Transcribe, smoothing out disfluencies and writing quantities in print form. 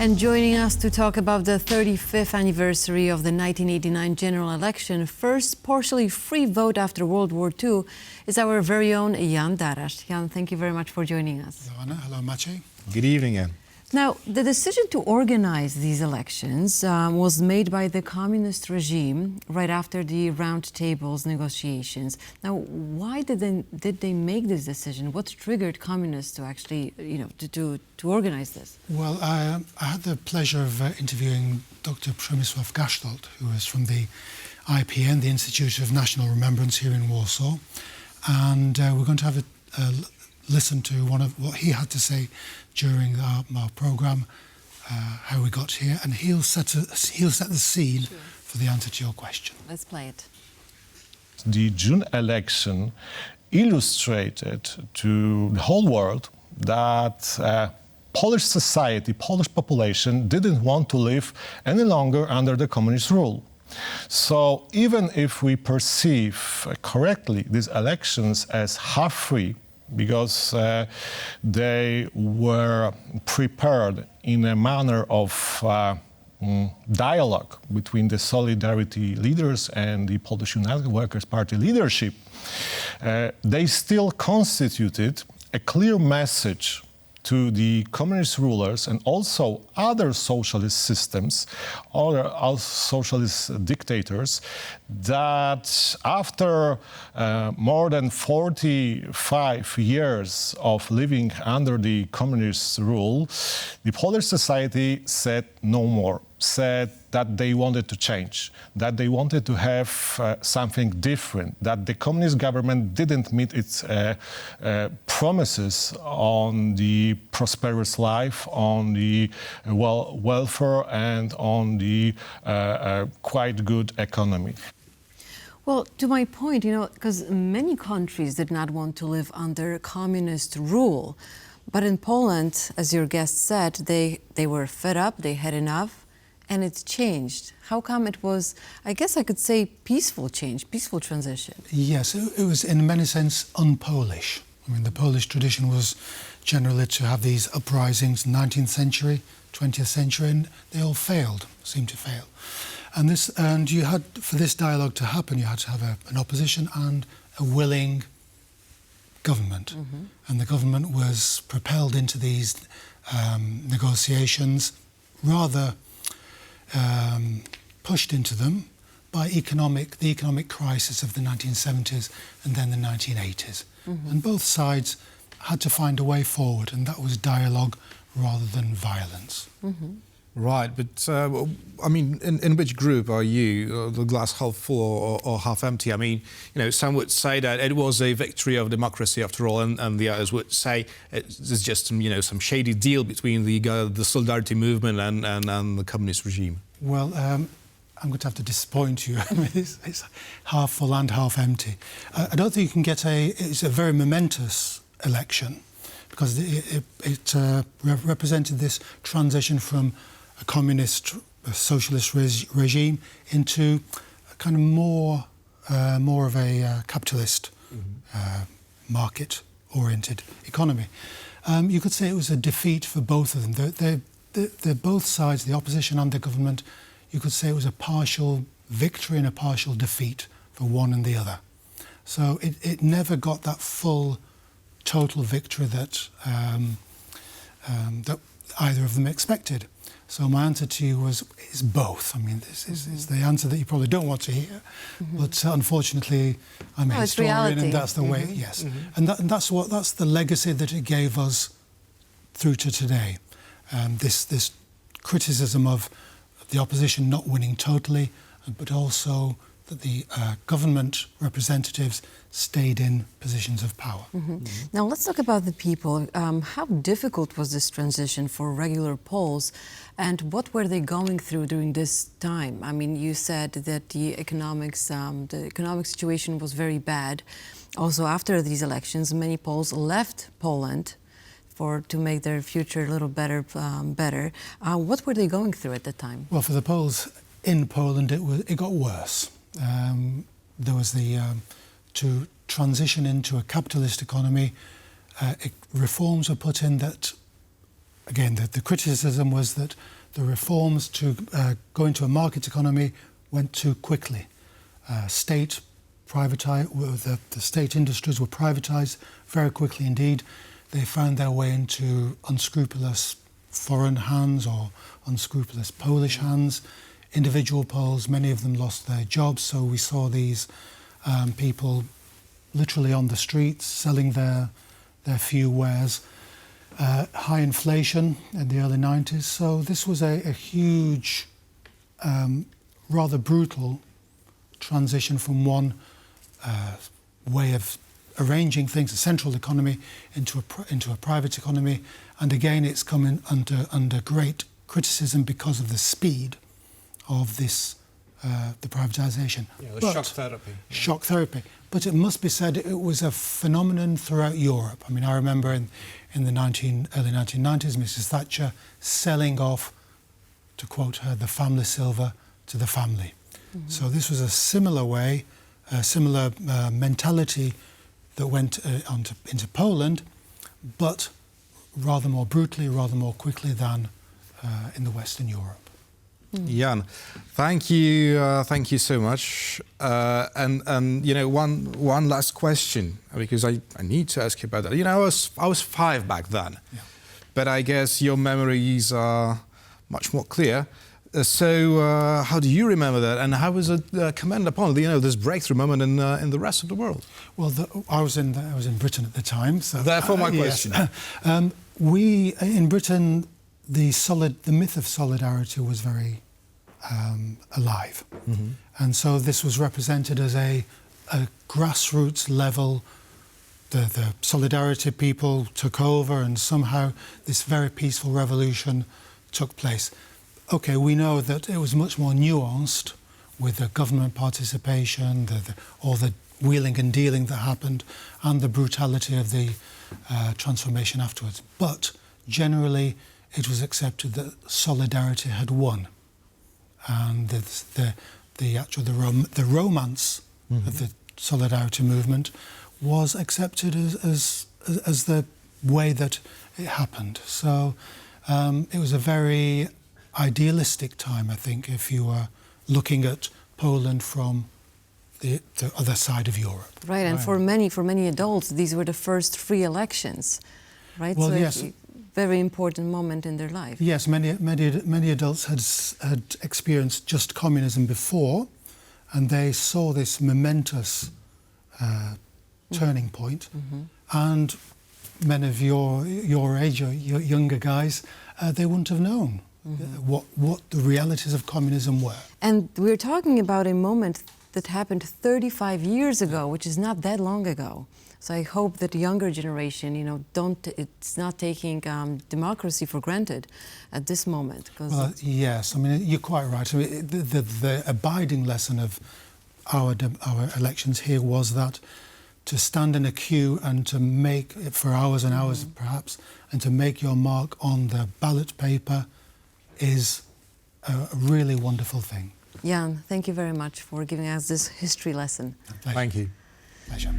And joining us to talk about the 35th anniversary of the 1989 general election, first partially free vote after World War II, is our very own Jan Darasz. Jan, thank you very much for joining us. Hello, Anna. Hello, Maciej. Good evening, Anne. Now, the decision to organize these elections was made by the communist regime right after the round tables negotiations. Now, why did they make this decision? What triggered communists to actually, to organize this? Well, I had the pleasure of interviewing Dr. Przemysław Gasztold, who is from the IPN, the Institute of National Remembrance here in Warsaw, and we're going to have a listen to one of what he had to say during our programme, how we got here, and he'll set the scene for the answer to your question. Let's play it. The June election illustrated to the whole world that Polish society, Polish population didn't want to live any longer under the communist rule. So even if we perceive correctly these elections as half-free, because they were prepared in a manner of dialogue between the Solidarity leaders and the Polish United Workers' Party leadership, they still constituted a clear message to the communist rulers and also other socialist systems, other socialist dictators, that after more than 45 years of living under the communist rule, the Polish society said no more, said that they wanted to change, that they wanted to have something different, that the communist government didn't meet its promises on the prosperous life, on the welfare, and on the quite good economy. Well, to my point, because many countries did not want to live under communist rule, but in Poland, as your guest said, they were fed up, they had enough, and it's changed. How come it was, I guess I could say, peaceful change, peaceful transition? Yes, it was in many sense un-Polish. I mean, the Polish tradition was generally to have these uprisings in the 19th century, 20th century, and they all failed, seemed to fail. And you had, for this dialogue to happen, you had to have an opposition and a willing government. Mm-hmm. And the government was propelled into these negotiations, rather pushed into them by the economic crisis of the 1970s and then the 1980s. Mm-hmm. And both sides had to find a way forward, and that was dialogue rather than violence. Mm-hmm. Right, but I mean, in which group are you? The glass half full or half empty? I mean, some would say that it was a victory of democracy after all, and the others would say it's just some shady deal between the Solidarity movement and the communist regime. Well, I'm going to have to disappoint you. I mean, it's half full and half empty. I don't think you can get it's a very momentous election because it represented this transition from a communist, socialist regime into a kind of more of a capitalist, market-oriented economy. You could say it was a defeat for both of them. They're both sides, the opposition and the government. You could say it was a partial victory and a partial defeat for one and the other. So it never got that full, total victory that that either of them expected. So my answer to you is both. I mean, this is the answer that you probably don't want to hear, but unfortunately, I'm a historian, and that's the way. Yes, and that's the legacy that it gave us through to today. This criticism of the opposition not winning totally, but also that the government representatives stayed in positions of power. Now let's talk about the people. How difficult was this transition for regular Poles, and what were they going through during this time? I mean, you said that the economic situation was very bad. Also, after these elections, many Poles left Poland to make their future a little better. What were they going through at the time? Well, for the Poles in Poland, it got worse. There was to transition into a capitalist economy, reforms were put in that again, the criticism was that the reforms to go into a market economy went too quickly. The state industries were privatized very quickly indeed. They found their way into unscrupulous foreign hands or unscrupulous Polish hands. Individual Poles, many of them lost their jobs, so we saw these people literally on the streets selling their few wares. High inflation in the early 90s, so this was a huge, rather brutal transition from one way of arranging things, a central economy, into a private economy. And again, it's come under great criticism because of the speed of this, the privatisation. Yeah, shock therapy. Shock therapy. But it must be said, it was a phenomenon throughout Europe. I mean, I remember in the early 1990s, Mrs. Thatcher selling off, to quote her, the family silver to the family. Mm-hmm. So this was a similar way, a similar mentality that went into Poland, but rather more brutally, rather more quickly than in the Western Europe. Jan, thank you so much. And you know, one last question, because I need to ask you about that. You know, I was 5 back then, yeah. But I guess your memories are much more clear. So how do you remember that, and how was it commented upon? You know, this breakthrough moment in the rest of the world. Well, I was in Britain at the time, so therefore my question. Yes. We in Britain, the myth of solidarity was very alive, mm-hmm. And so this was represented as a grassroots level. The solidarity people took over, and somehow this very peaceful revolution took place. Okay, we know that it was much more nuanced with the government participation, all the wheeling and dealing that happened, and the brutality of the transformation afterwards. But generally, it was accepted that solidarity had won, and the romance, mm-hmm. of the solidarity movement was accepted as the way that it happened. So it was a very idealistic time, I think, if you were looking at Poland from the other side of Europe. Right, and for many adults, these were the first free elections, right? Well, so yes. Very important moment in their life. Yes, many adults had experienced just communism before, and they saw this momentous turning point. Mm-hmm. And men of your age, or your younger guys, they wouldn't have known. Mm-hmm. What the realities of communism were. And we're talking about a moment that happened 35 years ago, which is not that long ago. So I hope that the younger generation, you know, it's not taking democracy for granted at this moment. Well, yes, I mean, you're quite right. I mean, the abiding lesson of our elections here was that to stand in a queue and to make, for hours and hours mm-hmm. perhaps, and to make your mark on the ballot paper is a really wonderful thing. Jan, thank you very much for giving us this history lesson. Thank you. Pleasure.